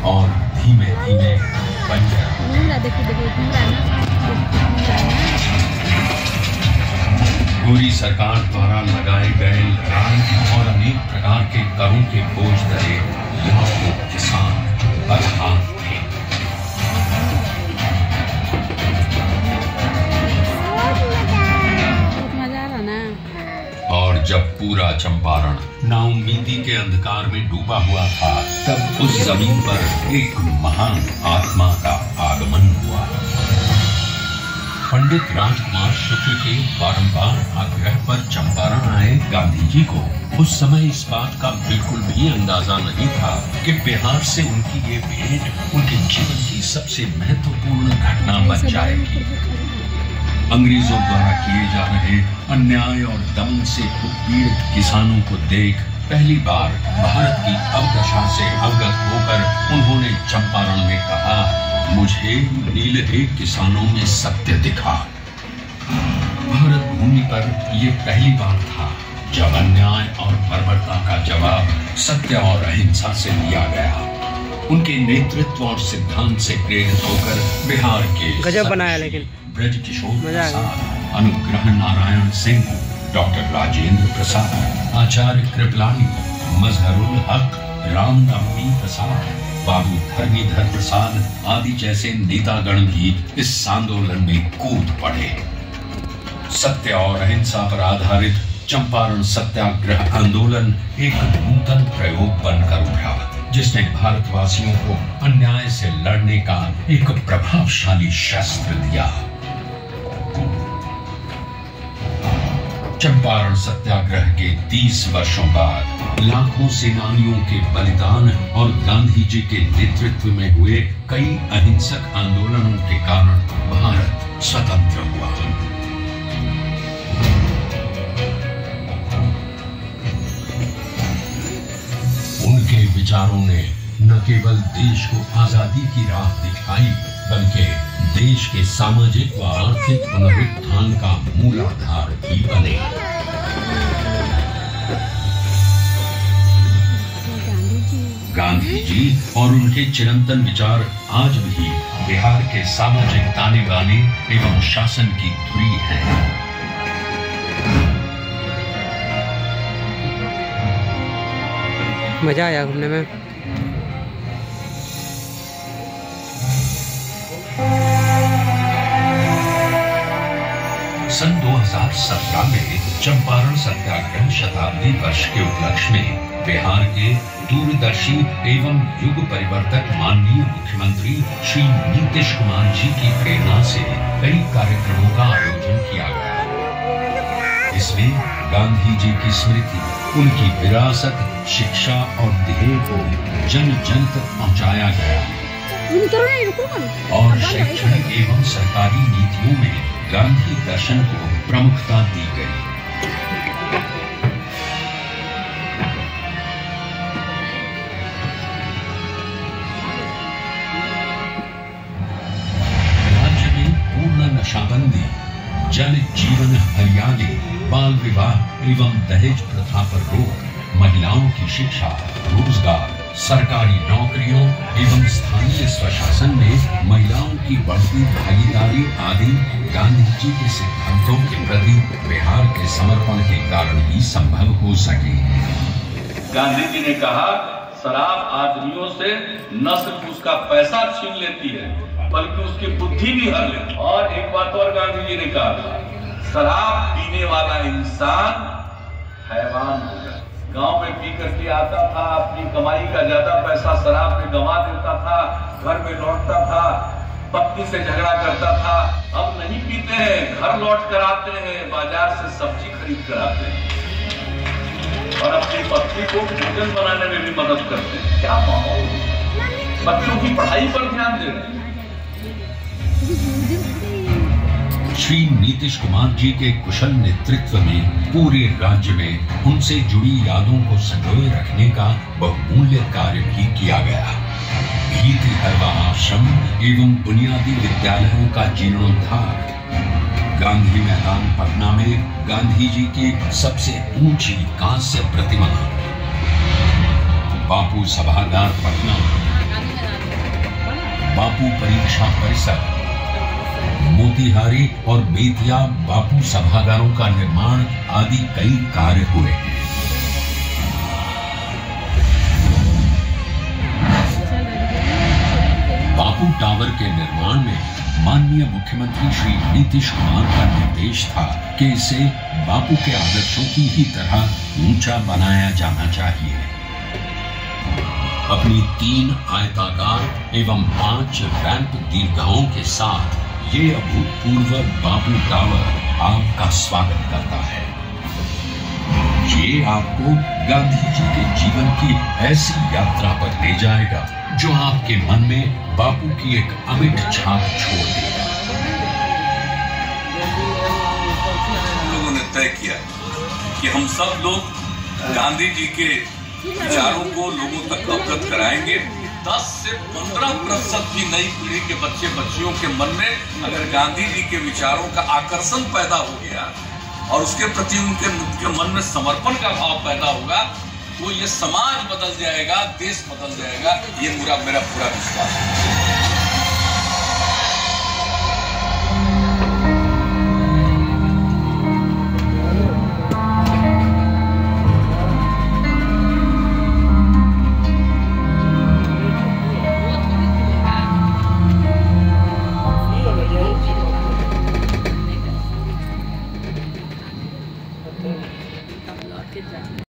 और धीमे धीमे बन गया। गोरी सरकार द्वारा लगाए गए लगान और अनेक प्रकार के करों के बोझ तले लाखों किसान बदहाल थे। और जब पूरा चंपारण नाउम्मीदी के अंधकार में डूबा हुआ था, तब उस जमीन पर एक महान आत्मा का आगमन हुआ। पंडित राजकुमार शुक्ल के बारंबार आग्रह पर चंपारण आए गांधी जी को उस समय इस बात का बिल्कुल भी अंदाजा नहीं था कि बिहार से उनकी ये भेंट उनके जीवन की सबसे महत्वपूर्ण घटना बन जाएगी। अंग्रेजों द्वारा किए जा रहे अन्याय और दमन से उत्पीड़ित किसानों को देख पहली बार भारत की अवदशा से अवगत होकर उन्होंने चंपारण में कहा, मुझे नीलहे किसानों में सत्य दिखा। भारत भूमि पर यह पहली बार था जब अन्याय और बर्बरता का जवाब सत्य और अहिंसा से दिया गया। उनके नेतृत्व और सिद्धांत से प्रेरित होकर बिहार के गजब बनाया लेकिन ब्रज किशोर प्रसाद, अनुग्रह नारायण सिंह, डॉक्टर राजेंद्र प्रसाद, आचार्य कृपलानी, मजहरुल हक, रामनवमी प्रसाद, बाबू धर्मीधर प्रसाद आदि जैसे नेतागण भी इस आंदोलन में कूद पड़े। सत्य और अहिंसा पर आधारित चंपारण सत्याग्रह आंदोलन एक नूतन प्रयोग बनकर उठा, जिसने भारतवासियों को अन्याय से लड़ने का एक प्रभावशाली शस्त्र दिया। चंपारण सत्याग्रह के 30 वर्षों बाद लाखों सेनानियों के बलिदान और गांधी जी के नेतृत्व में हुए कई अहिंसक आंदोलनों के कारण भारत स्वतंत्र हुआ। उनके विचारों ने न केवल देश को आजादी की राह दिखाई, बल्कि देश के सामाजिक व आर्थिक पुनरुत्थान का मूलाधार भी बने। गांधी जी और उनके चिरंतन विचार आज भी बिहार के सामाजिक ताने बाने एवं शासन की धुरी हैं। मजा आया घूमने में। सन 2017 में चंपारण सत्याग्रह शताब्दी वर्ष के उपलक्ष्य में बिहार के दूरदर्शी एवं युग परिवर्तक माननीय मुख्यमंत्री श्री नीतीश कुमार जी की प्रेरणा से कई कार्यक्रमों का आयोजन किया गया। इसमें गांधी जी की स्मृति, उनकी विरासत, शिक्षा और ध्येय को जन जन तक पहुंचाया गया और शैक्षणिक एवं सरकारी नीतियों में गांधी दर्शन को प्रमुखता दी गई। राज्य में पूर्ण नशाबंदी, जल जीवन हरियाली, बाल विवाह एवं दहेज प्रथा पर रोक, महिलाओं की शिक्षा, रोजगार, सरकारी नौकरियों एवं स्थानीय स्वशासन में महिलाओं की बढ़ती भागीदारी आदि गांधी जी के सिद्धांतों के प्रति बिहार के समर्पण के कारण ही संभव हो सके। गांधी जी ने कहा, शराब आदमियों से न सिर्फ उसका पैसा छीन लेती है बल्कि उसकी बुद्धि भी हर लेती है। और एक बात और गांधी जी ने कहा, शराब पीने वाला इंसान हैवान हो गया। गांव में पी करके आता था, अपनी कमाई का ज्यादा पैसा शराब में गंवा देता था, घर में लौटता था, पत्नी से झगड़ा करता था। अब नहीं पीते हैं, घर लौट कर आते हैं, बाजार से सब्जी खरीद कर आते हैं और अपनी पत्नी को भोजन बनाने में भी मदद करते हैं। क्या माहौल, बच्चों की पढ़ाई पर ध्यान दे रहे हैं। श्री नीतीश कुमार जी के कुशल नेतृत्व में पूरे राज्य में उनसे जुड़ी यादों को संजोए रखने का बहुमूल्य कार्य भी किया गया। भीति हरवा आश्रम एवं बुनियादी विद्यालयों का जीर्णोद्धार, गांधी मैदान पटना में गांधी जी की सबसे ऊंची कांस्य प्रतिमा, बापू सभागार पटना, बापू परीक्षा परिसर, मोतिहारी और बेतिया बापू सभागारों का निर्माण आदि कई कार्य हुए हैं। बापू टावर के निर्माण में माननीय मुख्यमंत्री श्री नीतीश कुमार का निर्देश था कि इसे बापू के आदर्शों की ही तरह ऊंचा बनाया जाना चाहिए। अपनी 3 आयताकार एवं 5 रैंप दीर्घाओं के साथ ये अभूतपूर्व बापू टावर आपका स्वागत करता है। ये आपको गांधी जी के जीवन की ऐसी यात्रा पर ले जाएगा जो आपके मन में बापू की एक अमिट छाप छोड़ देगा। हम लोगों ने तय किया कि हम सब लोग गांधी जी के विचारों को लोगों तक अवगत कराएंगे। 10 से 15% भी नई पीढ़ी के बच्चे बच्चियों के मन में अगर गांधी जी के विचारों का आकर्षण पैदा हो गया और उसके प्रति उनके मन में समर्पण का भाव पैदा होगा तो ये समाज बदल जाएगा, देश बदल जाएगा, ये मेरा पूरा विश्वास है।